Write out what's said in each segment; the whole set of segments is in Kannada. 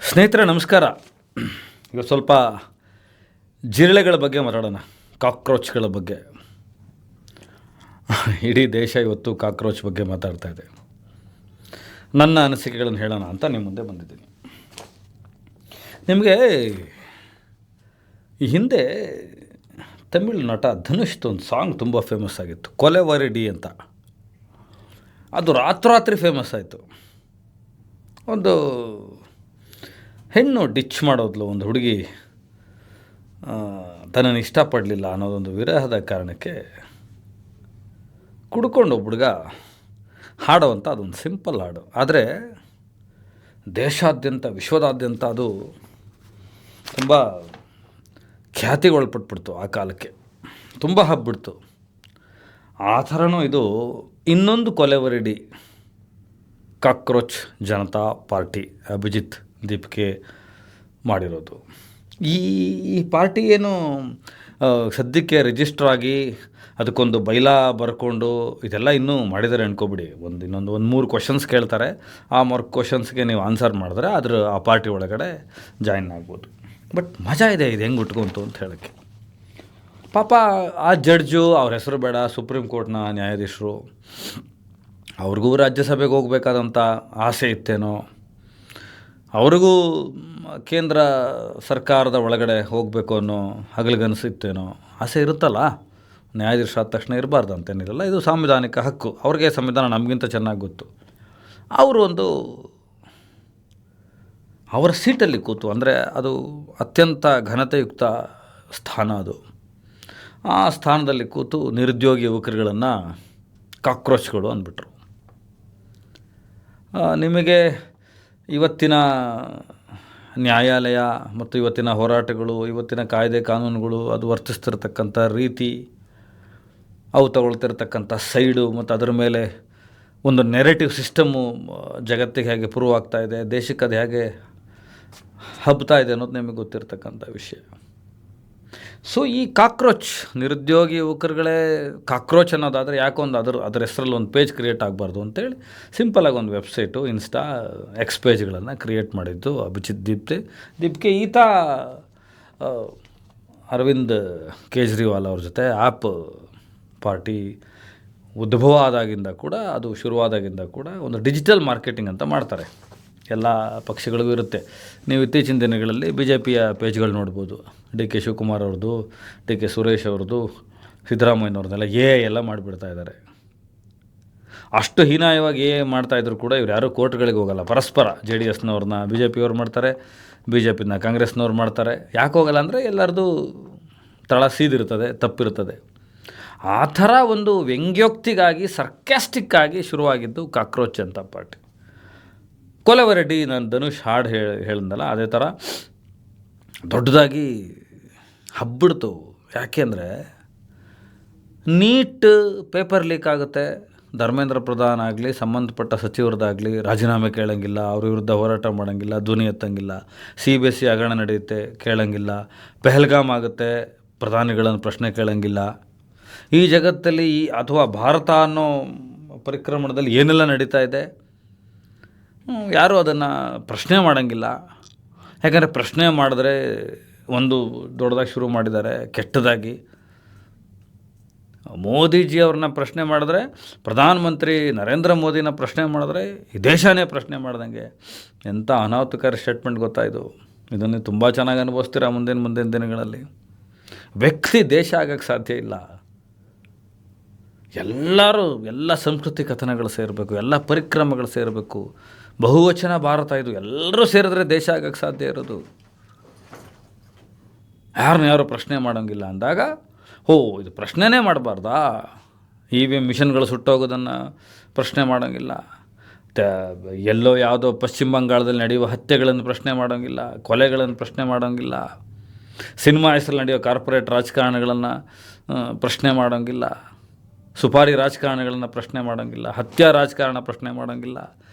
ಸ್ನೇಹಿತರೆ ನಮಸ್ಕಾರ. ಈಗ ಸ್ವಲ್ಪ ಜಿರಳೆಗಳ ಬಗ್ಗೆ ಮಾತಾಡೋಣ, ಕಾಕ್ರೋಚ್ಗಳ ಬಗ್ಗೆ. ಇಡೀ ದೇಶ ಇವತ್ತು ಕಾಕ್ರೋಚ್ ಬಗ್ಗೆ ಮಾತಾಡ್ತಾ ಇದೆ. ನನ್ನ ಅನಿಸಿಕೆಗಳನ್ನು ಹೇಳೋಣ ಅಂತ ನಿಮ್ಮ ಮುಂದೆ ಬಂದಿದ್ದೀನಿ. ನಿಮಗೆ ಈ ಹಿಂದೆ ತಮಿಳು ನಟ ಧನುಷ್ದು ಒಂದು ಸಾಂಗ್ ತುಂಬ ಫೇಮಸ್ ಆಗಿತ್ತು, ಕೊಲೆವರಡಿ ಅಂತ. ಅದು ರಾತ್ರೋರಾತ್ರಿ ಫೇಮಸ್ ಆಯಿತು. ಒಂದು ಹೆಣ್ಣು ಡಿಚ್ ಮಾಡೋದ್ಲು, ಒಂದು ಹುಡುಗಿ ತನ್ನನ್ನು ಇಷ್ಟಪಡಲಿಲ್ಲ ಅನ್ನೋದೊಂದು ವಿರಹದ ಕಾರಣಕ್ಕೆ ಕುಡ್ಕೊಂಡು ಒಬ್ಬ ಹುಡುಗ ಹಾಡೋವಂಥ ಅದೊಂದು ಸಿಂಪಲ್ ಹಾಡು. ಆದರೆ ದೇಶಾದ್ಯಂತ, ವಿಶ್ವದಾದ್ಯಂತ ಅದು ತುಂಬ ಖ್ಯಾತಿಗೊಳಪಟ್ಬಿಡ್ತು. ಆ ಕಾಲಕ್ಕೆ ತುಂಬ ಹಬ್ಬಿಡ್ತು. ಆ ಥರನೂ ಇದು ಇನ್ನೊಂದು ಕೊಲೆವರಡಿ, ಕಾಕ್ರೋಚ್ ಜನತಾ ಪಾರ್ಟಿ, ಅಭಿಜಿತ್ ದೀಪಿಕೆ ಮಾಡಿರೋದು. ಈ ಪಾರ್ಟಿ ಏನು ಸದ್ಯಕ್ಕೆ ರಿಜಿಸ್ಟರ್ ಆಗಿ ಅದಕ್ಕೊಂದು ಬೈಲಾ ಬರ್ಕೊಂಡು ಇದೆಲ್ಲ ಇನ್ನೂ ಮಾಡಿದ್ದಾರೆ ಅನ್ಕೋಬಿಡಿ. ಇನ್ನೊಂದು 3 ಕ್ವಶನ್ಸ್ ಕೇಳ್ತಾರೆ. ಆ 3 ಕ್ವಶನ್ಸ್ಗೆ ನೀವು ಆನ್ಸರ್ ಮಾಡಿದ್ರೆ ಆ ಪಾರ್ಟಿ ಒಳಗಡೆ ಜಾಯಿನ್ ಆಗ್ಬೋದು. ಬಟ್ ಮಜಾ ಇದೆ ಇದು ಹೆಂಗೆ ಉಟ್ಕೊಂತು ಅಂತ ಹೇಳೋಕ್ಕೆ. ಪಾಪ ಆ ಜಡ್ಜು, ಅವ್ರ ಹೆಸರು ಬೇಡ, ಸುಪ್ರೀಂ ಕೋರ್ಟ್ನ ನ್ಯಾಯಾಧೀಶರು, ಅವ್ರಿಗೂ ರಾಜ್ಯಸಭೆಗೆ ಹೋಗ್ಬೇಕಾದಂಥ ಆಸೆ ಇತ್ತೇನೋ, ಅವ್ರಿಗೂ ಕೇಂದ್ರ ಸರ್ಕಾರದ ಒಳಗಡೆ ಹೋಗಬೇಕು ಅನ್ನೋ ಹಗಲಿಗನಸಿತ್ತೇನೋ, ಆಸೆ ಇರುತ್ತಲ್ಲ. ನ್ಯಾಯಾಧೀಶ ಆದ ತಕ್ಷಣ ಇರಬಾರ್ದು ಅಂತೇನಿರಲ್ಲ, ಇದು ಸಾಂವಿಧಾನಿಕ ಹಕ್ಕು. ಅವ್ರಿಗೆ ಸಂವಿಧಾನ ನಮಗಿಂತ ಚೆನ್ನಾಗಿ ಗೊತ್ತು. ಅವರು ಅವರ ಸೀಟಲ್ಲಿ ಕೂತು, ಅಂದರೆ ಅದು ಅತ್ಯಂತ ಘನತೆಯುಕ್ತ ಸ್ಥಾನ ಅದು. ಆ ಸ್ಥಾನದಲ್ಲಿ ಕೂತು ನಿರುದ್ಯೋಗಿ ಯುವಕರುಗಳನ್ನು ಕಾಕ್ರೋಚ್ಗಳು ಅಂದ್ಬಿಟ್ರು. ನಿಮಗೆ ಇವತ್ತಿನ ನ್ಯಾಯಾಲಯ ಮತ್ತು ಇವತ್ತಿನ ಹೋರಾಟಗಳು, ಇವತ್ತಿನ ಕಾಯ್ದೆ ಕಾನೂನುಗಳು, ಅದು ವರ್ತಿಸ್ತಿರ್ತಕ್ಕಂಥ ರೀತಿ, ಅವು ತಗೊಳ್ತಿರ್ತಕ್ಕಂಥ ಸೈಡು, ಮತ್ತು ಅದರ ಮೇಲೆ ಒಂದು ನೆರೆಟಿವ್ ಸಿಸ್ಟಮ್ಮು ಜಗತ್ತಿಗೆ ಹೇಗೆ ಪ್ರೂವ್ ಆಗ್ತಾ ಇದೆ, ದೇಶಕ್ಕೆ ಅದು ಹೇಗೆ ಹಬ್ತಾ ಇದೆ ಅನ್ನೋದು ನಿಮಗೆ ಗೊತ್ತಿರ್ತಕ್ಕಂಥ ವಿಷಯ. ಸೊ ಈ ಕಾಕ್ರೋಚ್, ನಿರುದ್ಯೋಗಿ ಯುವಕರುಗಳೇ ಕಾಕ್ರೋಚ್ ಅನ್ನೋದಾದರೆ ಯಾಕೊಂದು ಅದರ ಹೆಸರಲ್ಲಿ ಒಂದು ಪೇಜ್ ಕ್ರಿಯೇಟ್ ಆಗಬಾರ್ದು ಅಂತೇಳಿ ಸಿಂಪಲಾಗಿ ಒಂದು ವೆಬ್ಸೈಟು, ಇನ್ಸ್ಟಾ, ಎಕ್ಸ್ ಪೇಜ್ಗಳನ್ನು ಕ್ರಿಯೇಟ್ ಮಾಡಿದ್ದು ಅಭಿಜಿತ್ ದೀಪಿಕೆ. ಈತ ಅರವಿಂದ್ ಕೇಜ್ರಿವಾಲ್ ಅವ್ರ ಜೊತೆ ಆ್ಯಪ್ ಪಾರ್ಟಿ ಉದ್ಭವ ಆದಾಗಿಂದ ಕೂಡ, ಅದು ಶುರುವಾದಾಗಿಂದ ಕೂಡ ಒಂದು ಡಿಜಿಟಲ್ ಮಾರ್ಕೆಟಿಂಗ್ ಅಂತ ಮಾಡ್ತಾರೆ. ಎಲ್ಲ ಪಕ್ಷಗಳಿಗೂ ಇರುತ್ತೆ. ನೀವು ಇತ್ತೀಚಿನ ದಿನಗಳಲ್ಲಿ BJPಯ ಪೇಜ್ಗಳು ನೋಡ್ಬೋದು. DK ಶಿವಕುಮಾರ್ ಅವ್ರದ್ದು, DK ಸುರೇಶ್ ಅವ್ರದ್ದು, ಸಿದ್ದರಾಮಯ್ಯನವ್ರದ್ದೆಲ್ಲ ಎಲ್ಲ ಮಾಡಿಬಿಡ್ತಾ ಇದ್ದಾರೆ. ಅಷ್ಟು ಹೀನಾಯವಾಗಿ ಮಾಡ್ತಾಯಿದ್ರು ಕೂಡ ಇವ್ರು ಯಾರೂ ಕೋರ್ಟ್ಗಳಿಗೆ ಹೋಗಲ್ಲ. ಪರಸ್ಪರ JDSನವ್ರನ್ನ BJPಯವ್ರು ಮಾಡ್ತಾರೆ, BJPನ ಕಾಂಗ್ರೆಸ್ನವ್ರು ಮಾಡ್ತಾರೆ. ಯಾಕೆ ಹೋಗಲ್ಲ ಅಂದರೆ ಎಲ್ಲರದು ತಳ ಸೀದಿರ್ತದೆ, ತಪ್ಪಿರ್ತದೆ. ಆ ಥರ ಒಂದು ವ್ಯಂಗ್ಯೋಕ್ತಿಗಾಗಿ, ಸರ್ಕ್ಯಾಸ್ಟಿಕ್ಕಾಗಿ ಶುರುವಾಗಿದ್ದು ಕಾಕ್ರೋಚ್ ಅಂತ ಪಾರ್ಟಿ. ಕೊಲೆವರಡಿ, ನಾನು ಧನುಷ್ ಹಾಡು ಹೇಳಿದ್ನಲ್ಲ, ಅದೇ ಥರ ದೊಡ್ಡದಾಗಿ ಹಬ್ಬಿಡ್ತು. ಯಾಕೆಂದರೆ ನೀಟ್ ಪೇಪರ್ ಲೀಕ್ ಆಗುತ್ತೆ, ಧರ್ಮೇಂದ್ರ ಪ್ರಧಾನ್ ಆಗಲಿ, ಸಂಬಂಧಪಟ್ಟ ಸಚಿವರದಾಗಲಿ ರಾಜೀನಾಮೆ ಕೇಳೋಂಗಿಲ್ಲ, ಅವ್ರ ವಿರುದ್ಧ ಹೋರಾಟ ಮಾಡೋಂಗಿಲ್ಲ, ಧ್ವನಿ ಎತ್ತಂಗಿಲ್ಲ. CBSE ಹಗರಣ ನಡೆಯುತ್ತೆ, ಕೇಳೋಂಗಿಲ್ಲ. ಪೆಹಲ್ಗಾಮ್ ಆಗುತ್ತೆ, ಪ್ರಧಾನಿಗಳನ್ನು ಪ್ರಶ್ನೆ ಕೇಳೋಂಗಿಲ್ಲ. ಈ ಜಗತ್ತಲ್ಲಿ ಅಥವಾ ಭಾರತ ಅನ್ನೋ ಪರಿಕ್ರಮಣದಲ್ಲಿ ಏನೆಲ್ಲ ನಡೀತಾ ಇದೆ, ಯಾರೂ ಅದನ್ನು ಪ್ರಶ್ನೆ ಮಾಡೋಂಗಿಲ್ಲ. ಯಾಕಂದರೆ ಪ್ರಶ್ನೆ ಮಾಡಿದ್ರೆ ಒಂದು ದೊಡ್ಡದಾಗಿ ಶುರು ಮಾಡಿದ್ದಾರೆ, ಕೆಟ್ಟದಾಗಿ. ಮೋದಿಜಿಯವ್ರನ್ನ ಪ್ರಶ್ನೆ ಮಾಡಿದ್ರೆ, ಪ್ರಧಾನಮಂತ್ರಿ ನರೇಂದ್ರ ಮೋದಿನ ಪ್ರಶ್ನೆ ಮಾಡಿದ್ರೆ ಈ ದೇಶನೇ ಪ್ರಶ್ನೆ ಮಾಡ್ದಂಗೆ. ಎಂಥ ಅನಾಹುತಕಾರಿ ಸ್ಟೇಟ್ಮೆಂಟ್ ಗೊತ್ತಾ ಇದು. ಇದನ್ನು ತುಂಬ ಚೆನ್ನಾಗಿ ಅನುಭವಿಸ್ತೀರ ಮುಂದಿನ ದಿನಗಳಲ್ಲಿ. ವ್ಯಕ್ತಿ ದೇಶ ಆಗೋಕ್ಕೆ ಸಾಧ್ಯ ಇಲ್ಲ. ಎಲ್ಲ ಸಂಸ್ಕೃತಿ ಕಥನಗಳು ಸೇರಬೇಕು, ಎಲ್ಲ ಪರಿಕ್ರಮಗಳು ಸೇರಬೇಕು. ಬಹುವಚನ ಭಾರತ ಇದು. ಎಲ್ಲರೂ ಸೇರಿದ್ರೆ ದೇಶ ಆಗೋಕ್ಕೆ ಸಾಧ್ಯ ಇರೋದು. ಯಾರು ಪ್ರಶ್ನೆ ಮಾಡೋಂಗಿಲ್ಲ ಅಂದಾಗ, ಇದು ಪ್ರಶ್ನೆನೇ ಮಾಡಬಾರ್ದಾ? EVM ಮಿಷನ್ಗಳು ಸುಟ್ಟೋಗೋದನ್ನು ಪ್ರಶ್ನೆ ಮಾಡೋಂಗಿಲ್ಲ, ಯಾವುದೋ ಪಶ್ಚಿಮ ಬಂಗಾಳದಲ್ಲಿ ನಡೆಯುವ ಹತ್ಯೆಗಳನ್ನು ಪ್ರಶ್ನೆ ಮಾಡೋಂಗಿಲ್ಲ, ಕೊಲೆಗಳನ್ನು ಪ್ರಶ್ನೆ ಮಾಡೋಂಗಿಲ್ಲ, ಸಿನಿಮಾ ಹೆಸರಲ್ಲಿ ನಡೆಯೋ ಕಾರ್ಪೊರೇಟ್ ರಾಜಕಾರಣಗಳನ್ನು ಪ್ರಶ್ನೆ ಮಾಡೋಂಗಿಲ್ಲ, ಸುಪಾರಿ ರಾಜಕಾರಣಗಳನ್ನು ಪ್ರಶ್ನೆ ಮಾಡೋಂಗಿಲ್ಲ, ಹತ್ಯಾ ರಾಜಕಾರಣ ಪ್ರಶ್ನೆ ಮಾಡೋಂಗಿಲ್ಲ,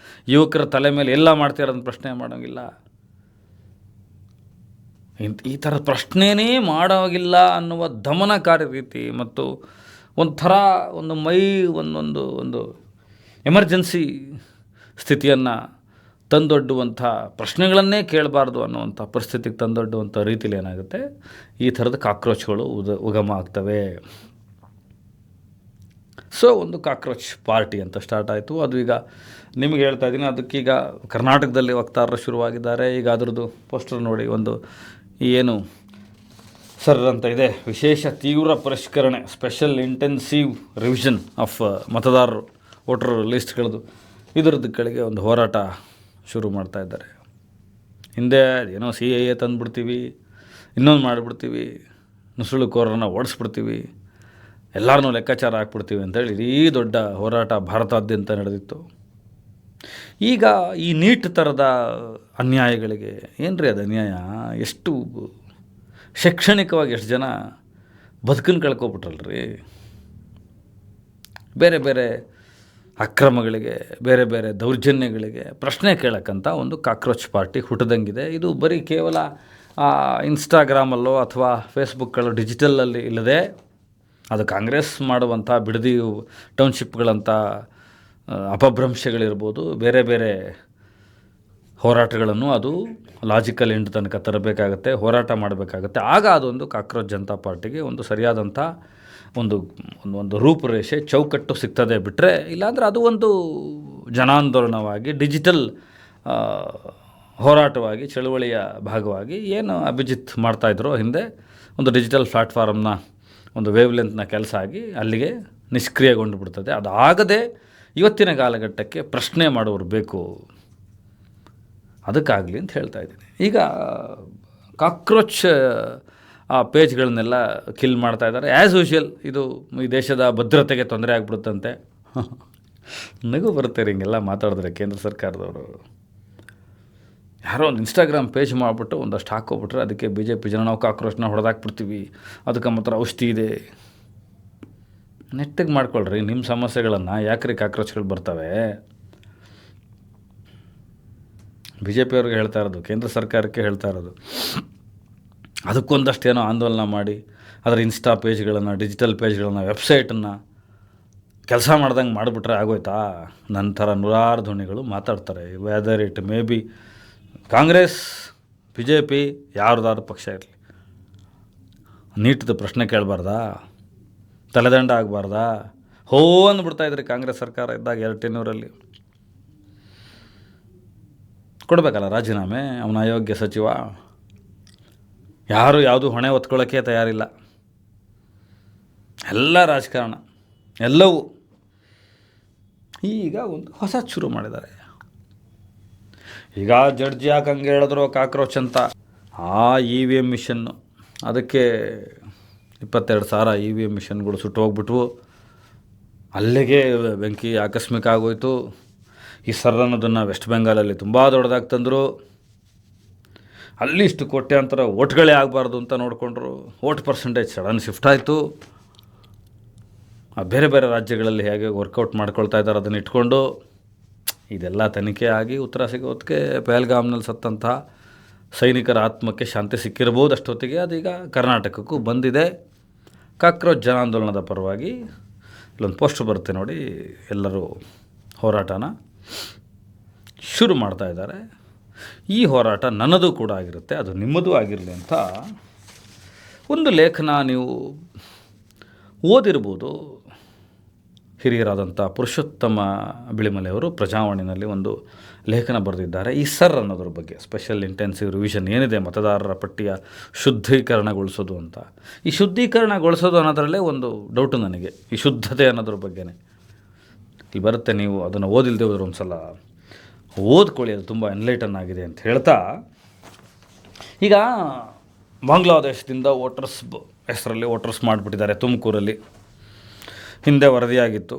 ಯುವಕರ ತಲೆ ಮೇಲೆ ಎಲ್ಲ ಮಾಡ್ತಿರೋದನ್ನು ಪ್ರಶ್ನೆ ಮಾಡೋಂಗಿಲ್ಲ. ಈ ಥರ ಪ್ರಶ್ನೆನೇ ಮಾಡೋಗಿಲ್ಲ ಅನ್ನುವ ದಮನಕಾರಿ ರೀತಿ ಮತ್ತು ಒಂಥರ ಒಂದು ಎಮರ್ಜೆನ್ಸಿ ಸ್ಥಿತಿಯನ್ನು ತಂದೊಡ್ಡುವಂಥ ಪ್ರಶ್ನೆಗಳನ್ನೇ ಕೇಳಬಾರ್ದು ಅನ್ನುವಂಥ ಪರಿಸ್ಥಿತಿಗೆ ತಂದೊಡ್ಡುವಂಥ ರೀತಿಯಲ್ಲಿ ಏನಾಗುತ್ತೆ, ಈ ಥರದ ಕಾಕ್ರೋಚ್ಗಳು ಉಗಮ ಆಗ್ತವೆ. ಸೊ ಒಂದು ಕಾಕ್ರೋಚ್ ಪಾರ್ಟಿ ಅಂತ ಸ್ಟಾರ್ಟ್ ಆಯಿತು. ಅದು ಈಗ ನಿಮಗೆ ಹೇಳ್ತಾ ಇದ್ದೀನಿ, ಅದಕ್ಕೀಗ ಕರ್ನಾಟಕದಲ್ಲಿ ವಕ್ತಾರರು ಶುರುವಾಗಿದ್ದಾರೆ. ಈಗ ಅದರದ್ದು ಪೋಸ್ಟರ್ ನೋಡಿ, ಒಂದು ಏನು ಸರ್ ಅಂತ ಇದೆ, ವಿಶೇಷ ತೀವ್ರ ಪರಿಷ್ಕರಣೆ, ಸ್ಪೆಷಲ್ ಇಂಟೆನ್ಸಿವ್ ರಿವಿಷನ್ ಆಫ್ ಮತದಾರರು ವೋಟರ್ ಲಿಸ್ಟ್ಗಳದ್ದು, ಇದರದ್ದು ಕೆಳಗೆ ಒಂದು ಹೋರಾಟ ಶುರು ಮಾಡ್ತಾ ಇದ್ದಾರೆ. ಹಿಂದೆ ಏನೋ CAA ತಂದುಬಿಡ್ತೀವಿ, ಇನ್ನೊಂದು ಮಾಡಿಬಿಡ್ತೀವಿ, ನುಸುಳುಕೋರನ್ನ ಓಡಿಸ್ಬಿಡ್ತೀವಿ, ಎಲ್ಲರನ್ನೂ ಲೆಕ್ಕಾಚಾರ ಹಾಕ್ಬಿಡ್ತೀವಿ ಅಂತೇಳಿ ಇಡೀ ದೊಡ್ಡ ಹೋರಾಟ ಭಾರತಾದ್ಯಂತ ನಡೆದಿತ್ತು. ಈಗ ಈ ನೀಟ್ ಥರದ ಅನ್ಯಾಯಗಳಿಗೆ ಏನ್ರಿ ಅದು ಅನ್ಯಾಯ? ಎಷ್ಟು ಶೈಕ್ಷಣಿಕವಾಗಿ ಎಷ್ಟು ಜನ ಬದುಕನ್ನು ಕಳ್ಕೊಬಿಟ್ರಲ್ರಿ. ಬೇರೆ ಬೇರೆ ಅಕ್ರಮಗಳಿಗೆ, ಬೇರೆ ಬೇರೆ ದೌರ್ಜನ್ಯಗಳಿಗೆ ಪ್ರಶ್ನೆ ಕೇಳಕ್ಕಂಥ ಒಂದು ಕಾಕ್ರೋಚ್ ಪಾರ್ಟಿ ಹುಟ್ಟದಂಗಿದೆ. ಇದು ಬರೀ ಕೇವಲ ಇನ್ಸ್ಟಾಗ್ರಾಮಲ್ಲೋ ಅಥವಾ ಫೇಸ್ಬುಕ್ಕಲ್ಲೋ ಡಿಜಿಟಲಲ್ಲಿ ಇಲ್ಲದೆ, ಅದು ಕಾಂಗ್ರೆಸ್ ಮಾಡುವಂಥ ಬಿಡದಿ ಟೌನ್ಶಿಪ್ಗಳಂಥ ಅಪಭ್ರಂಶಗಳಿರ್ಬೋದು, ಬೇರೆ ಬೇರೆ ಹೋರಾಟಗಳನ್ನು ಅದು ಲಾಜಿಕಲ್ ಎಂಡ್ ತನಕ ತರಬೇಕಾಗತ್ತೆ, ಹೋರಾಟ ಮಾಡಬೇಕಾಗತ್ತೆ. ಆಗ ಅದೊಂದು ಕಾಕ್ರೋಚ್ ಜನತಾ ಪಾರ್ಟಿಗೆ ಒಂದು ಸರಿಯಾದಂಥ ಒಂದು ರೂಪುರೇಷೆ, ಚೌಕಟ್ಟು ಸಿಗ್ತದೆ. ಬಿಟ್ಟರೆ ಇಲ್ಲಾಂದರೆ ಅದು ಒಂದು ಜನಾಂದೋಲನವಾಗಿ, ಡಿಜಿಟಲ್ ಹೋರಾಟವಾಗಿ, ಚಳುವಳಿಯ ಭಾಗವಾಗಿ ಏನು ಅಭಿಜಿತ್ ಮಾಡ್ತಾಯಿದ್ರು ಹಿಂದೆ, ಒಂದು ಡಿಜಿಟಲ್ ಪ್ಲ್ಯಾಟ್ಫಾರ್ಮ್ನ ಒಂದು ವೇವ್ ಲೆಂತ್ನ ಕೆಲಸ ಆಗಿ ಅಲ್ಲಿಗೆ ನಿಷ್ಕ್ರಿಯಗೊಂಡು ಬಿಡ್ತದೆ. ಅದಾಗದೆ ಇವತ್ತಿನ ಕಾಲಘಟ್ಟಕ್ಕೆ ಪ್ರಶ್ನೆ ಮಾಡೋರು ಬೇಕು, ಅದಕ್ಕಾಗಲಿ ಅಂತ ಹೇಳ್ತಾ ಇದ್ದೀನಿ. ಈಗ ಕಾಕ್ರೋಚ್ ಪೇಜ್ಗಳನ್ನೆಲ್ಲ ಕಿಲ್ ಮಾಡ್ತಾ ಇದ್ದಾರೆ. ಆ್ಯಸ್ ಯೂಶುವಲ್ ಇದು ಈ ದೇಶದ ಭದ್ರತೆಗೆ ತೊಂದರೆ ಆಗಿಬಿಡುತ್ತಂತೆ. ನಗು ಬರುತ್ತೆ ಹಿಂಗೆಲ್ಲ ಮಾತಾಡಿದ್ರೆ ಕೇಂದ್ರ ಸರ್ಕಾರದವರು. ಯಾರೋ ಒಂದು ಇನ್ಸ್ಟಾಗ್ರಾಮ್ ಪೇಜ್ ಮಾಡಿಬಿಟ್ಟು ಒಂದಷ್ಟು ಹಾಕೋಬಿಟ್ರೆ ಅದಕ್ಕೆ BJP ಜನ ನಾವು ಕಾಕ್ರೋಚ್ನ ಹೊಡೆದಾಕ್ಬಿಡ್ತೀವಿ, ಅದಕ್ಕೆ ಮಾತ್ರ ಔಷಧಿ ಇದೆ. ನೆಟ್ಟಿಗೆ ಮಾಡ್ಕೊಳ್ರಿ ನಿಮ್ಮ ಸಮಸ್ಯೆಗಳನ್ನು, ಯಾಕ್ರಿ ಕಾಕ್ರೋಚ್ಗಳು ಬರ್ತವೆ? BJP ಅವ್ರಿಗೆ ಹೇಳ್ತಾ ಇರೋದು, ಕೇಂದ್ರ ಸರ್ಕಾರಕ್ಕೆ ಹೇಳ್ತಾ ಇರೋದು, ಅದಕ್ಕೊಂದಷ್ಟು ಏನೋ ಆಂದೋಲನ ಮಾಡಿ ಅದರ ಇನ್ಸ್ಟಾ ಪೇಜ್ಗಳನ್ನು, ಡಿಜಿಟಲ್ ಪೇಜ್ಗಳನ್ನು, ವೆಬ್ಸೈಟನ್ನು ಕೆಲಸ ಮಾಡ್ದಂಗೆ ಮಾಡಿಬಿಟ್ರೆ ಆಗೋಯ್ತಾ? ನಂತರ ನೂರಾರು ಧ್ವನಿಗಳು ಮಾತಾಡ್ತಾರೆ. Whether it may be Congress, BJP, ಯಾರ್ದಾದ್ರು ಪಕ್ಷ ಇರಲಿ, ನೀಟ್ದು ಪ್ರಶ್ನೆ ಕೇಳಬಾರ್ದಾ? ತಲೆದಂಡ ಆಗಬಾರ್ದಾ? ಹೋ ಅಂದ್ಬಿಡ್ತಾಯಿದ್ರಿ ಕಾಂಗ್ರೆಸ್ ಸರ್ಕಾರ ಇದ್ದಾಗ 2000ರಲ್ಲಿ. ಕೊಡಬೇಕಲ್ಲ ರಾಜೀನಾಮೆ ಅವನ ಅಯೋಗ್ಯ ಸಚಿವ. ಯಾರು ಯಾವುದು ಹೊಣೆ ಹೊತ್ಕೊಳ್ಳೋಕ್ಕೆ ತಯಾರಿಲ್ಲ. ಎಲ್ಲ ರಾಜಕಾರಣ ಎಲ್ಲವೂ ಈಗ ಒಂದು ಹೊಸ ಶುರು ಮಾಡಿದ್ದಾರೆ. ಈಗ ಜಡ್ಜ್ ಯಾಕೆ ಹಂಗೆ ಹೇಳಿದ್ರು ಕಾಕ್ರೋಚ್ ಅಂತ, EVM ಮಿಷನ್ನು, ಅದಕ್ಕೆ 22,000 EVM ಮಿಷನ್ಗಳು ಸುಟ್ಟು ಹೋಗ್ಬಿಟ್ವು. ಅಲ್ಲಿಗೆ ಬೆಂಕಿ ಆಕಸ್ಮಿಕ ಆಗೋಯ್ತು. ಈ ಸರ್ ಅನ್ನೋದನ್ನು ವೆಸ್ಟ್ ಬೆಂಗಾಲಲ್ಲಿ ತುಂಬ ದೊಡ್ಡದಾಗಿ ತಂದರು. ಅಲ್ಲಿ ಇಷ್ಟು ಕೋಟ್ಯಾಂತರ ಓಟ್ಗಳೇ ಆಗಬಾರ್ದು ಅಂತ ನೋಡಿಕೊಂಡ್ರು. ವೋಟ್ ಪರ್ಸೆಂಟೇಜ್ ಸಡನ್ ಶಿಫ್ಟ್ ಆಯಿತು. ಬೇರೆ ಬೇರೆ ರಾಜ್ಯಗಳಲ್ಲಿ ಹೇಗೆ ವರ್ಕೌಟ್ ಮಾಡ್ಕೊಳ್ತಾ ಇದ್ದಾರೆ ಅದನ್ನು ಇಟ್ಕೊಂಡು ಇದೆಲ್ಲ ತನಿಖೆ ಆಗಿ ಉತ್ತರ ಸಿಗೋದಕ್ಕೆ ಪಹಲ್ಗಾಮ್ನಲ್ಲಿ ಸತ್ತಂತಹ ಸೈನಿಕರ ಆತ್ಮಕ್ಕೆ ಶಾಂತಿ ಸಿಕ್ಕಿರ್ಬೋದು ಅಷ್ಟೊತ್ತಿಗೆ. ಅದೀಗ ಕರ್ನಾಟಕಕ್ಕೂ ಬಂದಿದೆ. ಕಾಕ್ರೋಚ್ ಜನಾಂದೋಲನದ ಪರವಾಗಿ ಇಲ್ಲೊಂದು ಪೋಸ್ಟರ್ ಬರುತ್ತೆ ನೋಡಿ, ಎಲ್ಲರೂ ಹೋರಾಟನ ಶುರು ಮಾಡ್ತಾ ಇದ್ದಾರೆ. ಈ ಹೋರಾಟ ನನ್ನದು ಕೂಡ ಆಗಿರುತ್ತೆ, ಅದು ನಿಮ್ಮದು ಆಗಿರಲಿ ಅಂತ ಒಂದು ಲೇಖನ ನೀವು ಓದಿರ್ಬೋದು. ಹಿರಿಯರಾದಂಥ ಪುರುಷೋತ್ತಮ ಬಿಳಿಮಲೆಯವರು ಪ್ರಜಾವಾಣಿನಲ್ಲಿ ಒಂದು ಲೇಖನ ಬರೆದಿದ್ದಾರೆ. ಈ ಸರ್ ಅನ್ನೋದ್ರ ಬಗ್ಗೆ, ಸ್ಪೆಷಲ್ ಇಂಟೆನ್ಸಿವ್ ರಿವಿಷನ್ ಏನಿದೆ ಮತದಾರರ ಪಟ್ಟಿಯ ಶುದ್ಧೀಕರಣಗೊಳಿಸೋದು ಅಂತ. ಈ ಶುದ್ಧೀಕರಣಗೊಳಿಸೋದು ಅನ್ನೋದರಲ್ಲೇ ಒಂದು ಡೌಟು ನನಗೆ, ಈ ಶುದ್ಧತೆ ಅನ್ನೋದ್ರ ಬಗ್ಗೆನೇ. ಇಲ್ಲಿ ಬರುತ್ತೆ, ನೀವು ಅದನ್ನು ಓದಿಲ್ಲದೆ ಹೋದ್ರೆ ಒಂದು ಸಲ ಓದ್ಕೊಳ್ಳಿ, ಅದು ತುಂಬ ಎನ್ಲೈಟನ್ ಆಗಿದೆ ಅಂತ ಹೇಳ್ತಾ, ಈಗ ಬಾಂಗ್ಲಾದೇಶದಿಂದ ವೋಟರ್ಸ್ ಹೆಸರಲ್ಲಿ ವೋಟರ್ಸ್ ಮಾಡಿಬಿಟ್ಟಿದ್ದಾರೆ ತುಮಕೂರಲ್ಲಿ. ಹಿಂದೆ ವರದಿಯಾಗಿತ್ತು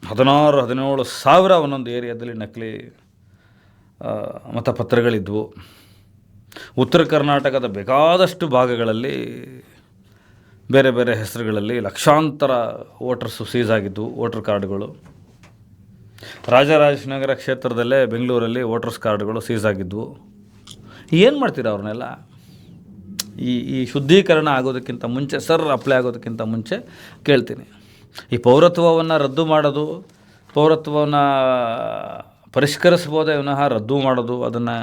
16-17 ಸಾವಿರ ಒಂದೊಂದು ಏರಿಯಾದಲ್ಲಿ ನಕಲಿ ಮತಪತ್ರಗಳಿದ್ವು. ಉತ್ತರ ಕರ್ನಾಟಕದ ಬೇಕಾದಷ್ಟು ಭಾಗಗಳಲ್ಲಿ ಬೇರೆ ಬೇರೆ ಹೆಸರುಗಳಲ್ಲಿ ಲಕ್ಷಾಂತರ ವೋಟರ್ಸು ಸೀಸ್ ಆಗಿದ್ವು, ವೋಟರ್ ಕಾರ್ಡ್ಗಳು. ರಾಜರಾಜನಗರ ಕ್ಷೇತ್ರದಲ್ಲೇ ಬೆಂಗಳೂರಲ್ಲಿ ವೋಟರ್ಸ್ ಕಾರ್ಡ್ಗಳು ಸೀಸ್ ಆಗಿದ್ವು. ಏನು ಮಾಡ್ತೀರಾ ಅವ್ರನ್ನೆಲ್ಲ? ಈ ಶುದ್ಧೀಕರಣ ಆಗೋದಕ್ಕಿಂತ ಮುಂಚೆ, ಸರ್ ಅಪ್ಲೈ ಆಗೋದಕ್ಕಿಂತ ಮುಂಚೆ ಕೇಳ್ತೀನಿ, ಈ ಪೌರತ್ವವನ್ನು ರದ್ದು ಮಾಡೋದು, ಪೌರತ್ವವನ್ನು ಪರಿಷ್ಕರಿಸ್ಬೋದೇ ವಿನಃ ರದ್ದು ಮಾಡೋದು, ಅದನ್ನು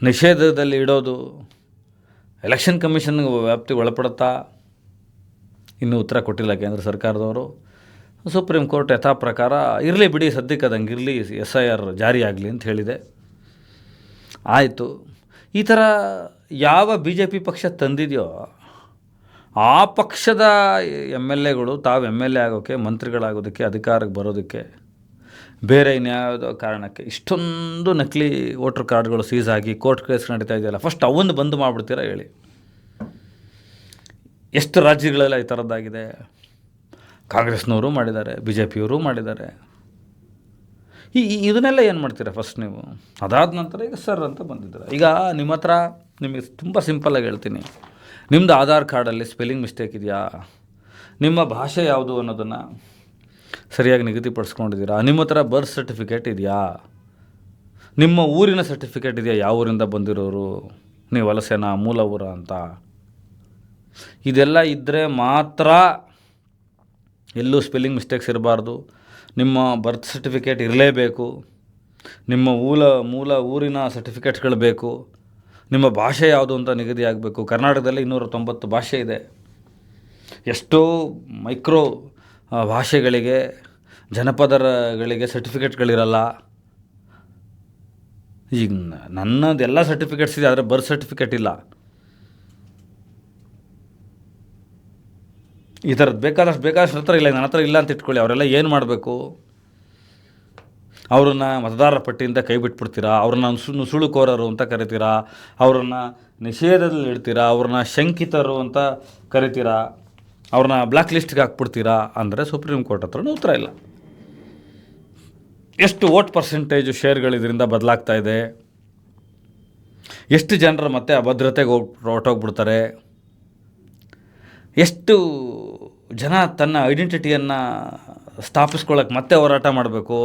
ನಿಷೇಧದಲ್ಲಿ ಇಡೋದು ಎಲೆಕ್ಷನ್ ಕಮಿಷನ್ಗೆ ವ್ಯಾಪ್ತಿಗೆ ಒಳಪಡುತ್ತಾ ಇನ್ನೂ ಉತ್ತರ ಕೊಟ್ಟಿಲ್ಲ ಕೇಂದ್ರ ಸರ್ಕಾರದವರು. ಸುಪ್ರೀಂ ಕೋರ್ಟ್ ಯಥಾ ಪ್ರಕಾರ ಇರಲಿ ಬಿಡಿ, ಸದ್ಯಕ್ಕೆ ಅದಂಗೆ ಇರಲಿ, SIR ಜಾರಿಯಾಗಲಿ ಅಂತ ಹೇಳಿದೆ. ಆಯಿತು. ಈ ಥರ ಯಾವ BJP ಪಕ್ಷ ತಂದಿದೆಯೋ ಆ ಪಕ್ಷದ MLAಗಳು ತಾವು MLA ಆಗೋಕ್ಕೆ, ಮಂತ್ರಿಗಳಾಗೋದಕ್ಕೆ, ಅಧಿಕಾರಕ್ಕೆ ಬರೋದಕ್ಕೆ, ಬೇರೆ ಇನ್ಯಾವುದೋ ಕಾರಣಕ್ಕೆ ಇಷ್ಟೊಂದು ನಕಲಿ ವೋಟ್ರ್ ಕಾರ್ಡ್ಗಳು ಸೀಸ್ ಆಗಿ ಕೋರ್ಟ್ ಕೇಸ್ ನಡೀತಾ ಇದೆಯಲ್ಲ, ಫಸ್ಟ್ ಅವನ್ನು ಬಂದ್ ಮಾಡಿಬಿಡ್ತೀರಾ ಹೇಳಿ. ಎಷ್ಟು ರಾಜ್ಯಗಳೆಲ್ಲ ಈ ಥರದ್ದಾಗಿದೆ. ಕಾಂಗ್ರೆಸ್ನವರು ಮಾಡಿದ್ದಾರೆ, BJPಯವರು ಮಾಡಿದ್ದಾರೆ. ಇದನ್ನೆಲ್ಲ ಏನು ಮಾಡ್ತೀರಾ ಫಸ್ಟ್ ನೀವು? ಅದಾದ ನಂತರ ಈಗ ಸರ್ ಅಂತ ಬಂದಿದ್ದೀರ. ಈಗ ನಿಮ್ಮ ಹತ್ರ ನಿಮಗೆ ತುಂಬ ಸಿಂಪಲ್ಲಾಗಿ ಹೇಳ್ತೀನಿ, ನಿಮ್ಮದು ಆಧಾರ್ ಕಾರ್ಡಲ್ಲಿ ಸ್ಪೆಲ್ಲಿಂಗ್ ಮಿಸ್ಟೇಕ್ ಇದೆಯಾ, ನಿಮ್ಮ ಭಾಷೆ ಯಾವುದು ಅನ್ನೋದನ್ನು ಸರಿಯಾಗಿ ನಿಗದಿಪಡಿಸ್ಕೊಂಡಿದ್ದೀರಾ, ನಿಮ್ಮ ಹತ್ರ ಬರ್ತ್ ಸರ್ಟಿಫಿಕೇಟ್ ಇದೆಯಾ, ನಿಮ್ಮ ಊರಿನ ಸರ್ಟಿಫಿಕೇಟ್ ಇದೆಯಾ, ಯಾವ ಊರಿಂದ ಬಂದಿರೋರು, ನೀವು ವಲಸೆನ, ಮೂಲ ಊರ ಅಂತ, ಇದೆಲ್ಲ ಇದ್ದರೆ ಮಾತ್ರ ಎಲ್ಲೂ ಸ್ಪೆಲ್ಲಿಂಗ್ ಮಿಸ್ಟೇಕ್ಸ್ ಇರಬಾರ್ದು. ನಿಮ್ಮ ಬರ್ತ್ ಸರ್ಟಿಫಿಕೇಟ್ ಇರಲೇಬೇಕು, ನಿಮ್ಮ ಮೂಲ ಊರಿನ ಸರ್ಟಿಫಿಕೇಟ್ಗಳು ಬೇಕು, ನಿಮ್ಮ ಭಾಷೆ ಯಾವುದು ಅಂತ ನಿಗದಿ ಆಗಬೇಕು. ಕರ್ನಾಟಕದಲ್ಲಿ 290 ಭಾಷೆ ಇದೆ. ಎಷ್ಟೋ ಮೈಕ್ರೋ ಭಾಷೆಗಳಿಗೆ, ಜನಪದಗಳಿಗೆ ಸರ್ಟಿಫಿಕೇಟ್ಗಳಿರಲ್ಲ. ಈಗ ನನ್ನದೆಲ್ಲ ಸರ್ಟಿಫಿಕೇಟ್ಸ್ ಇದೆ, ಆದರೆ ಬರ್ತ್ ಸರ್ಟಿಫಿಕೇಟ್ ಇಲ್ಲ. ಈ ಥರದ್ದು ಬೇಕಾದಷ್ಟು ಹತ್ರ ಇಲ್ಲ, ನನ್ನ ಹತ್ರ ಇಲ್ಲ ಅಂತ ಇಟ್ಕೊಳ್ಳಿ. ಅವರೆಲ್ಲ ಏನು ಮಾಡಬೇಕು? ಅವ್ರನ್ನ ಮತದಾರರ ಪಟ್ಟಿಯಿಂದ ಕೈ ಬಿಟ್ಬಿಡ್ತೀರಾ, ಅವ್ರನ್ನ ನುಸುಳುಕೋರರು ಅಂತ ಕರಿತೀರಾ, ಅವ್ರನ್ನ ನಿಷೇಧದಲ್ಲಿ ಇಡ್ತೀರಾ, ಅವ್ರನ್ನ ಶಂಕಿತರು ಅಂತ ಕರಿತೀರಾ, ಅವ್ರನ್ನ ಬ್ಲ್ಯಾಕ್ ಲಿಸ್ಟ್ಗೆ ಹಾಕ್ಬಿಡ್ತೀರಾ ಅಂದರೆ ಸುಪ್ರೀಂ ಕೋರ್ಟ್ ಹತ್ರನೂ ಉತ್ತರ ಇಲ್ಲ. ಎಷ್ಟು ವೋಟ್ ಪರ್ಸೆಂಟೇಜು ಶೇರ್ಗಳು ಇದರಿಂದ ಬದಲಾಗ್ತಾ ಇದೆ, ಎಷ್ಟು ಜನರು ಮತ್ತೆ ಅಭದ್ರತೆಗೆ ಹೊರಟೋಗ್ಬಿಡ್ತಾರೆ, ಎಷ್ಟು ಜನ ತನ್ನ ಐಡೆಂಟಿಟಿಯನ್ನು ಸ್ಥಾಪಿಸ್ಕೊಳ್ಳೋಕೆ ಮತ್ತೆ ಹೋರಾಟ ಮಾಡಬೇಕು.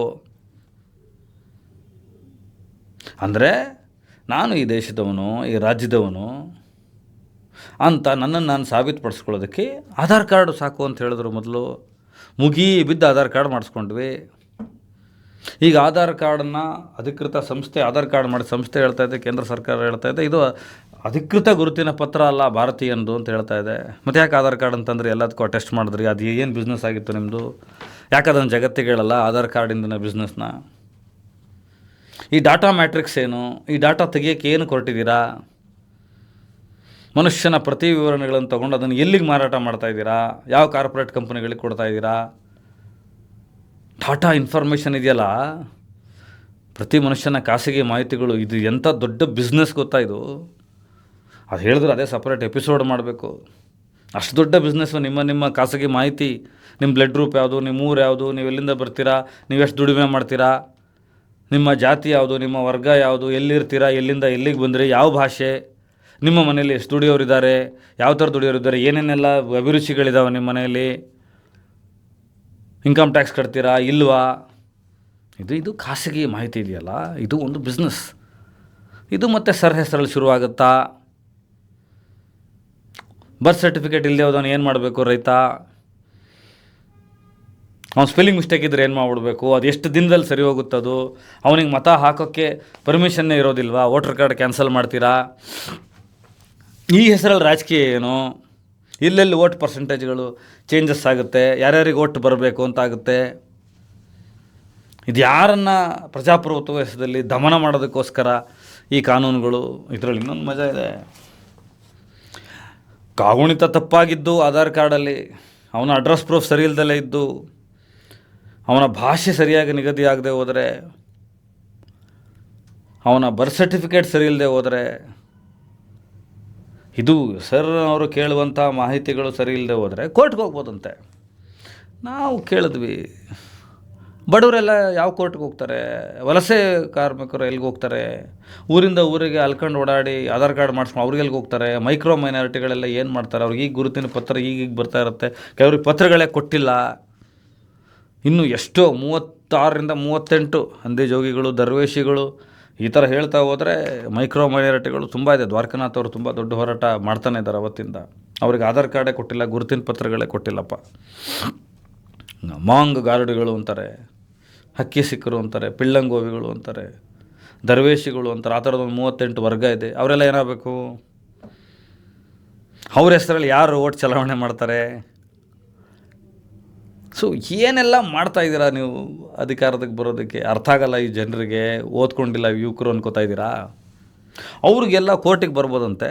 ಅಂದರೆ ನಾನು ಈ ದೇಶದವನು, ಈ ರಾಜ್ಯದವನು ಅಂತ ನನ್ನನ್ನು ನಾನು ಸಾಬೀತುಪಡಿಸ್ಕೊಳ್ಳೋದಕ್ಕೆ ಆಧಾರ್ ಕಾರ್ಡು ಸಾಕು ಅಂತ ಹೇಳಿದ್ರು. ಮೊದಲು ಬಿದ್ದು ಆಧಾರ್ ಕಾರ್ಡ್ ಮಾಡಿಸ್ಕೊಂಡ್ವಿ. ಈಗ ಆಧಾರ್ ಕಾರ್ಡನ್ನು ಅಧಿಕೃತ ಸಂಸ್ಥೆ, ಆಧಾರ್ ಕಾರ್ಡ್ ಮಾಡಿದ ಸಂಸ್ಥೆ ಹೇಳ್ತಾ ಇದೆ, ಕೇಂದ್ರ ಸರ್ಕಾರ ಹೇಳ್ತಾ ಇದೆ ಇದು ಅಧಿಕೃತ ಗುರುತಿನ ಪತ್ರ ಅಲ್ಲ ಭಾರತೀಯಂದು ಅಂತ ಹೇಳ್ತಾ ಇದೆ. ಮತ್ತು ಯಾಕೆ ಆಧಾರ್ ಕಾರ್ಡ್ ಅಂತಂದರೆ ಎಲ್ಲದಕ್ಕೂ ಟೆಸ್ಟ್ ಮಾಡಿದ್ರಿ, ಅದು ಏನು ಬಿಸ್ನೆಸ್ ಆಗಿತ್ತು ನಿಮ್ಮದು? ಯಾಕೆ ಅದನ್ನು ಜಗತ್ತಿಗೆ ಹೇಳಲ್ಲ ಆಧಾರ್ ಕಾರ್ಡಿಂದಿನ ಬಿಸ್ನೆಸ್ನ? ಈ ಡಾಟಾ ಮ್ಯಾಟ್ರಿಕ್ಸ್ ಏನು? ಈ ಡಾಟಾ ತೆಗಿಯೋಕ್ಕೆ ಏನು ಕೊಟ್ಟಿದ್ದೀರಾ? ಮನುಷ್ಯನ ಪ್ರತಿ ವಿವರಣೆಗಳನ್ನು ತೊಗೊಂಡು ಅದನ್ನು ಎಲ್ಲಿಗೆ ಮಾರಾಟ ಮಾಡ್ತಾಯಿದ್ದೀರಾ? ಯಾವ ಕಾರ್ಪೊರೇಟ್ ಕಂಪ್ನಿಗಳಿಗೆ ಕೊಡ್ತಾಯಿದ್ದೀರಾ? ಡಾಟಾ ಇನ್ಫಾರ್ಮೇಷನ್ ಇದೆಯಲ್ಲ, ಪ್ರತಿ ಮನುಷ್ಯನ ಖಾಸಗಿ ಮಾಹಿತಿಗಳು, ಇದು ಎಂಥ ದೊಡ್ಡ ಬಿಸ್ನೆಸ್ ಗೊತ್ತಾ ಇದು? ಅದು ಹೇಳಿದ್ರೆ ಅದೇ ಸಪ್ರೇಟ್ ಎಪಿಸೋಡ್ ಮಾಡಬೇಕು. ಅಷ್ಟು ದೊಡ್ಡ ಬಿಸ್ನೆಸ್ಸು. ನಿಮ್ಮ ಖಾಸಗಿ ಮಾಹಿತಿ, ನಿಮ್ಮ ಬ್ಲಡ್ ಗ್ರೂಪ್ ಯಾವುದು, ನಿಮ್ಮ ಊರು ಯಾವುದು, ನೀವು ಎಲ್ಲಿಂದ ಬರ್ತೀರಾ, ನೀವೆಷ್ಟು ದುಡಿಮೆ ಮಾಡ್ತೀರಾ, ನಿಮ್ಮ ಜಾತಿ ಯಾವುದು, ನಿಮ್ಮ ವರ್ಗ ಯಾವುದು, ಎಲ್ಲಿರ್ತೀರಾ, ಎಲ್ಲಿಂದ ಎಲ್ಲಿಗೆ ಬಂದಿರಿ, ಯಾವ ಭಾಷೆ, ನಿಮ್ಮ ಮನೆಯಲ್ಲಿ ಎಷ್ಟು ದುಡಿಯೋರಿದ್ದಾರೆ, ಯಾವ ಥರ ದುಡಿಯೋರಿದ್ದಾರೆ, ಏನೇನೆಲ್ಲ ಅಭಿರುಚಿಗಳಿದ್ದಾವೆ ನಿಮ್ಮ ಮನೆಯಲ್ಲಿ, ಇನ್ಕಮ್ ಟ್ಯಾಕ್ಸ್ ಕಟ್ತೀರಾ ಇಲ್ವಾ, ಇದು ಖಾಸಗಿ ಮಾಹಿತಿ ಇದೆಯಲ್ಲ, ಇದು ಒಂದು ಬಿಸ್ನೆಸ್. ಇದು ಮತ್ತೆ ಸರ್ ಹೆಸರಲ್ಲಿ ಶುರುವಾಗುತ್ತಾ? ಬರ್ತ್ ಸರ್ಟಿಫಿಕೇಟ್ ಇಲ್ಲದೆ ಹೋದವನು ಏನು ಮಾಡಬೇಕು? ರೈತ ಅವ್ನು ಸ್ಪೆಲ್ಲಿಂಗ್ ಮಿಸ್ಟೇಕ್ ಇದ್ದರೆ ಏನು ಮಾಡಿಬಿಡ್ಬೇಕು? ಅದು ಎಷ್ಟು ದಿನದಲ್ಲಿ ಸರಿ ಹೋಗುತ್ತದು? ಅವನಿಗೆ ಮತ ಹಾಕೋಕ್ಕೆ ಪರ್ಮಿಷನ್ನೇ ಇರೋದಿಲ್ವಾ? ವೋಟರ್ ಕಾರ್ಡ್ ಕ್ಯಾನ್ಸಲ್ ಮಾಡ್ತೀರಾ? ಈ ಹೆಸರಲ್ಲಿ ರಾಜಕೀಯ ಏನು? ಎಲ್ಲೆಲ್ಲಿ ವೋಟ್ ಪರ್ಸೆಂಟೇಜ್ಗಳು ಚೇಂಜಸ್ ಆಗುತ್ತೆ, ಯಾರ್ಯಾರಿಗೆ ವೋಟ್ ಬರಬೇಕು ಅಂತ ಆಗುತ್ತೆ. ಇದು ಯಾರನ್ನು ಪ್ರಜಾಪ್ರಭುತ್ವ ದೇಶದಲ್ಲಿ ದಮನ ಮಾಡೋದಕ್ಕೋಸ್ಕರ ಈ ಕಾನೂನುಗಳು. ಇದರಲ್ಲಿ ಇನ್ನೊಂದು ಮಜಾ ಇದೆ. ಕಾಗುಣಿತ ತಪ್ಪಾಗಿದ್ದು ಆಧಾರ್ ಕಾರ್ಡಲ್ಲಿ, ಅವನ ಅಡ್ರೆಸ್ ಪ್ರೂಫ್ ಸರಿ ಇಲ್ದಲೇ ಇದ್ದು, ಅವನ ಭಾಷೆ ಸರಿಯಾಗಿ ನಿಗದಿ ಆಗದೆ ಹೋದರೆ, ಅವನ ಬರ್ತ್ ಸರ್ಟಿಫಿಕೇಟ್ ಸರಿ ಇಲ್ಲದೆ ಹೋದರೆ, ಇದು ಸರ್ ಅವರು ಕೇಳುವಂಥ ಮಾಹಿತಿಗಳು ಸರಿ ಇಲ್ಲದೆ ಹೋದರೆ ಕೋರ್ಟ್ಗೆ ಹೋಗ್ಬೋದಂತೆ. ನಾವು ಕೇಳಿದ್ವಿ, ಬಡವರೆಲ್ಲ ಯಾವ ಕೋರ್ಟ್ಗೆ ಹೋಗ್ತಾರೆ? ವಲಸೆ ಕಾರ್ಮಿಕರು ಎಲ್ಲಿಗೆ ಹೋಗ್ತಾರೆ? ಊರಿಂದ ಊರಿಗೆ ಅಲ್ಕೊಂಡು ಓಡಾಡಿ ಆಧಾರ್ ಕಾರ್ಡ್ ಮಾಡಿಸ್ಕೊಂಡು ಅವ್ರಿಗೆ ಎಲ್ಲಿಗೆ ಹೋಗ್ತಾರೆ? ಮೈಕ್ರೋ ಮೈನಾರಿಟಿಗಳೆಲ್ಲ ಏನು ಮಾಡ್ತಾರೆ? ಅವ್ರಿಗೆ ಈಗ ಗುರುತಿನ ಪತ್ರ ಈಗ ಬರ್ತಾ ಇರುತ್ತೆ, ಕೆಲವ್ರಿಗೆ ಪತ್ರಗಳೇ ಕೊಟ್ಟಿಲ್ಲ. ಇನ್ನು ಎಷ್ಟೋ 36ರಿಂದ 38 ಹಂದಿ ಜೋಗಿಗಳು, ದರ್ವೇಶಿಗಳು ಈ ಥರ ಹೇಳ್ತಾ ಹೋದರೆ ಮೈಕ್ರೋ ಮೈನಾರಿಟಿಗಳು ತುಂಬ ಇದೆ. ದ್ವಾರಕನಾಥ್ ಅವರು ತುಂಬ ದೊಡ್ಡ ಹೋರಾಟ ಮಾಡ್ತಾನೆ ಇದ್ದಾರೆ ಅವತ್ತಿಂದ. ಅವ್ರಿಗೆ ಆಧಾರ್ ಕಾರ್ಡೇ ಕೊಟ್ಟಿಲ್ಲ, ಗುರುತಿನ ಪತ್ರಗಳೇ ಕೊಟ್ಟಿಲ್ಲಪ್ಪ. ಮಾಂಗ್ ಗಾರ್ಡ್ಗಳು ಅಂತಾರೆ, ಹಕ್ಕಿ ಸಿಕ್ಕರು ಅಂತಾರೆ, ಪಿಳ್ಳಂಗೋವಿಗಳು ಅಂತಾರೆ, ದರ್ವೇಶಿಗಳು ಅಂತಾರೆ. ಆ ಥರದೊಂದು 38 ವರ್ಗ ಇದೆ. ಅವರೆಲ್ಲ ಏನಾಗಬೇಕು? ಅವ್ರ ಹೆಸರಲ್ಲಿ ಯಾರು ಓಟ್ ಚಲಾವಣೆ ಮಾಡ್ತಾರೆ? ಸೊ ಏನೆಲ್ಲ ಮಾಡ್ತಾಯಿದ್ದೀರಾ ನೀವು ಅಧಿಕಾರದಕ್ಕೆ ಬರೋದಕ್ಕೆ ಅರ್ಥ ಆಗಲ್ಲ ಈ ಜನರಿಗೆ. ಓದ್ಕೊಂಡಿಲ್ಲ ಯುವಕರು ಅನ್ಕೋತಾ ಇದ್ದೀರಾ. ಅವ್ರಿಗೆಲ್ಲ ಕೋರ್ಟಿಗೆ ಬರ್ಬೋದಂತೆ.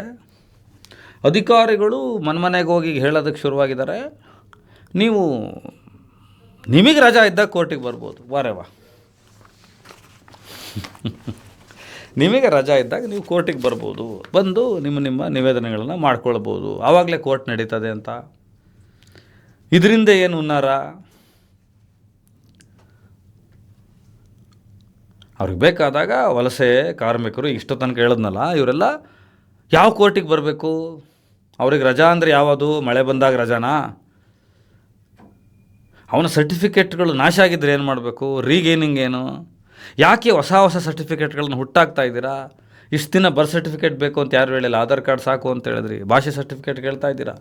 ಅಧಿಕಾರಿಗಳು ಮನೆಗೆ ಹೋಗಿ ಹೇಳೋದಕ್ಕೆ ಶುರುವಾಗಿದ್ದಾರೆ, ನಿಮಗೆ ರಜಾ ಇದ್ದಾಗ ಕೋರ್ಟಿಗೆ ಬರ್ಬೋದು. ವಾರೇವಾ ನಿಮಗೆ ರಜಾ ಇದ್ದಾಗ ನೀವು ಕೋರ್ಟಿಗೆ ಬರ್ಬೋದು, ಬಂದು ನಿಮ್ಮ ನಿವೇದನೆಗಳನ್ನು ಮಾಡ್ಕೊಳ್ಬೋದು. ಆವಾಗಲೇ ಕೋರ್ಟ್ ನಡೀತದೆ ಅಂತ. ಇದರಿಂದ ಏನು ಉನ್ನಾರ? ಅವ್ರಿಗೆ ಬೇಕಾದಾಗ ವಲಸೆ ಕಾರ್ಮಿಕರು ಇಷ್ಟು ತನಕ ಹೇಳಿದ್ನಲ್ಲ, ಇವರೆಲ್ಲ ಯಾವ ಕೋರ್ಟಿಗೆ ಬರಬೇಕು? ಅವ್ರಿಗೆ ರಜಾ ಅಂದರೆ ಯಾವುದು? ಮಳೆ ಬಂದಾಗ ರಜಾನಾ? ಅವನ ಸರ್ಟಿಫಿಕೇಟ್ಗಳು ನಾಶ ಆಗಿದ್ದರೆ ಏನು ಮಾಡಬೇಕು? ರೀಗೇನಿಂಗ್ ಏನು? ಯಾಕೆ ಹೊಸ ಸರ್ಟಿಫಿಕೇಟ್ಗಳನ್ನ ಹುಟ್ಟಾಕ್ತಾ ಇದ್ದೀರಾ? ಇಷ್ಟು ದಿನ ಬರ್ತ್ ಸರ್ಟಿಫಿಕೇಟ್ ಬೇಕು ಅಂತ ಯಾರು ಹೇಳಿಲ್ಲ, ಆಧಾರ್ ಕಾರ್ಡ್ ಸಾಕು ಅಂತ ಹೇಳಿದ್ರಿ. ಭಾಷೆ ಸರ್ಟಿಫಿಕೇಟ್ ಕೇಳ್ತಾ ಇದ್ದೀರಾ,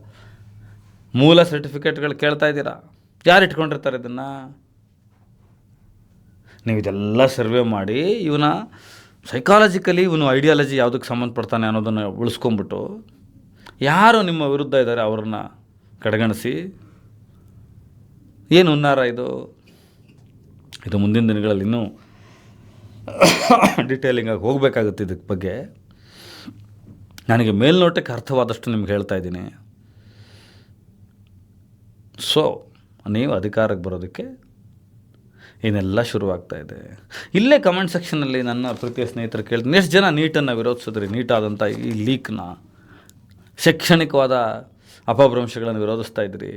ಮೂಲ ಸರ್ಟಿಫಿಕೇಟ್ಗಳು ಕೇಳ್ತಾ ಇದ್ದೀರಾ. ಯಾರು ಇಟ್ಕೊಂಡಿರ್ತಾರೆ ಇದನ್ನು? ನೀವು ಇದೆಲ್ಲ ಸರ್ವೆ ಮಾಡಿ ಇವನ ಸೈಕಾಲಜಿಕಲಿ ಇವನು ಐಡಿಯಾಲಜಿ ಯಾವುದಕ್ಕೆ ಸಂಬಂಧಪಡ್ತಾನೆ ಅನ್ನೋದನ್ನು ಉಳಿಸ್ಕೊಂಬಿಟ್ಟು ಯಾರು ನಿಮ್ಮ ವಿರುದ್ಧ ಇದ್ದಾರೆ ಅವ್ರನ್ನ ಕಡೆಗಣಿಸಿ ಏನು ಉನ್ನಾರ ಇದು? ಮುಂದಿನ ದಿನಗಳಲ್ಲಿ ಇನ್ನೂ ಡೀಟೇಲಿಂಗಾಗಿ ಹೋಗಬೇಕಾಗುತ್ತೆ ಇದಕ್ಕೆ ಬಗ್ಗೆ. ನನಗೆ ಮೇಲ್ನೋಟಕ್ಕೆ ಅರ್ಥವಾದಷ್ಟು ನಿಮ್ಗೆ ಹೇಳ್ತಾ ಇದ್ದೀನಿ. ಸೊ ನೀವು ಅಧಿಕಾರಕ್ಕೆ ಬರೋದಕ್ಕೆ ಏನೆಲ್ಲ ಶುರುವಾಗ್ತಾ ಇದೆ. ಇಲ್ಲೇ ಕಮೆಂಟ್ ಸೆಕ್ಷನಲ್ಲಿ ನನ್ನ ಪ್ರೀತಿಯ ಸ್ನೇಹಿತರು ಕೇಳ್ತೀನಿ, ಎಷ್ಟು ಜನ ನೀಟನ್ನು ವಿರೋಧಿಸಿದ್ರಿ? ನೀಟಾದಂಥ ಈ ಲೀಕ್ನ, ಶೈಕ್ಷಣಿಕವಾದ ಅಪಭ್ರಂಶಗಳನ್ನು ವಿರೋಧಿಸ್ತಾ ಇದ್ದೀರಿ,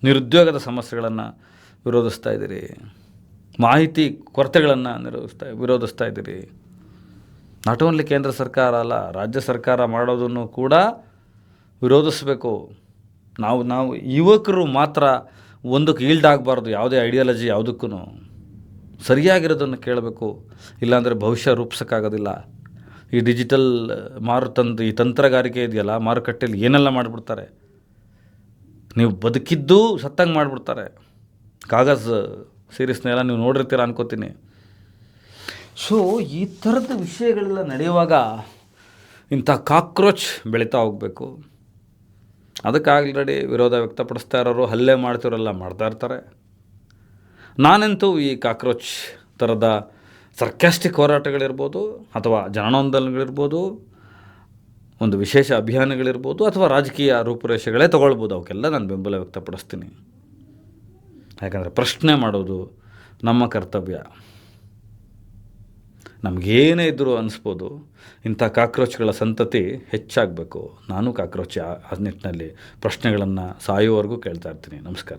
ನಿರುದ್ಯೋಗದ ಸಮಸ್ಯೆಗಳನ್ನು ವಿರೋಧಿಸ್ತಾ ಇದ್ದೀರಿ, ಮಾಹಿತಿ ಕೊರತೆಗಳನ್ನು ವಿರೋಧಿಸ್ತಾ ಇದ್ದೀರಿ. ನಾಟ್ ಓನ್ಲಿ ಕೇಂದ್ರ ಸರ್ಕಾರ ಅಲ್ಲ, ರಾಜ್ಯ ಸರ್ಕಾರ ಮಾಡೋದನ್ನು ಕೂಡ ವಿರೋಧಿಸಬೇಕು. ನಾವು ಯುವಕರು ಮಾತ್ರ ಒಂದಕ್ಕೆ ಈಲ್ಡ್ ಆಗಬಾರ್ದು. ಯಾವುದೇ ಐಡಿಯಾಲಜಿ ಯಾವುದಕ್ಕೂ ಸರಿಯಾಗಿರೋದನ್ನು ಕೇಳಬೇಕು. ಇಲ್ಲಾಂದರೆ ಭವಿಷ್ಯ ರೂಪಿಸೋಕ್ಕಾಗೋದಿಲ್ಲ. ಈ ಡಿಜಿಟಲ್ ಈ ತಂತ್ರಗಾರಿಕೆ ಇದೆಯಲ್ಲ, ಮಾರುಕಟ್ಟೆಯಲ್ಲಿ ಏನೆಲ್ಲ ಮಾಡಿಬಿಡ್ತಾರೆ. ನೀವು ಬದುಕಿದ್ದು ಸತ್ತಂಗೆ ಮಾಡಿಬಿಡ್ತಾರೆ. ಕಾಗಜ್ ಸೀರೀಸ್ನೆಲ್ಲ ನೀವು ನೋಡಿರ್ತೀರ ಅನ್ಕೋತೀನಿ. ಸೊ ಈ ಥರದ ವಿಷಯಗಳೆಲ್ಲ ನಡೆಯುವಾಗ ಇಂಥ ಕಾಕ್ರೋಚ್ ಬೆಳೀತಾ ಹೋಗಬೇಕು. ಅದಕ್ಕೆ ಆಲ್ರೆಡಿ ವಿರೋಧ ವ್ಯಕ್ತಪಡಿಸ್ತಾ ಇರೋರು, ಹಲ್ಲೆ ಮಾಡ್ತಿರೋಲ್ಲ ಮಾಡ್ತಾ ಇರ್ತಾರೆ. ನಾನಂತೂ ಈ ಕಾಕ್ರೋಚ್ ಥರದ ಸರ್ಕ್ಯಾಸ್ಟಿಕ್ ಹೋರಾಟಗಳಿರ್ಬೋದು, ಅಥವಾ ಜನನೋಂದನಗಳಿರ್ಬೋದು, ಒಂದು ವಿಶೇಷ ಅಭಿಯಾನಗಳಿರ್ಬೋದು, ಅಥವಾ ರಾಜಕೀಯ ರೂಪುರೇಷೆಗಳೇ ತೊಗೊಳ್ಬೋದು, ಅವಕ್ಕೆಲ್ಲ ನಾನು ಬೆಂಬಲ ವ್ಯಕ್ತಪಡಿಸ್ತೀನಿ. ಯಾಕಂದರೆ ಪ್ರಶ್ನೆ ಮಾಡೋದು ನಮ್ಮ ಕರ್ತವ್ಯ. ನಮಗೇನೇ ಇದ್ದರೂ ಅನಿಸ್ಬೋದು. ಇಂಥ ಕಾಕ್ರೋಚ್ಗಳ ಸಂತತಿ ಹೆಚ್ಚಾಗಬೇಕು. ನಾನು ಕಾಕ್ರೋಚ್ ಆ ನಿಟ್ಟಿನಲ್ಲಿ ಪ್ರಶ್ನೆಗಳನ್ನು ಸಾಯುವವರೆಗೂ ಕೇಳ್ತಾ ಇರ್ತೀನಿ. ನಮಸ್ಕಾರ.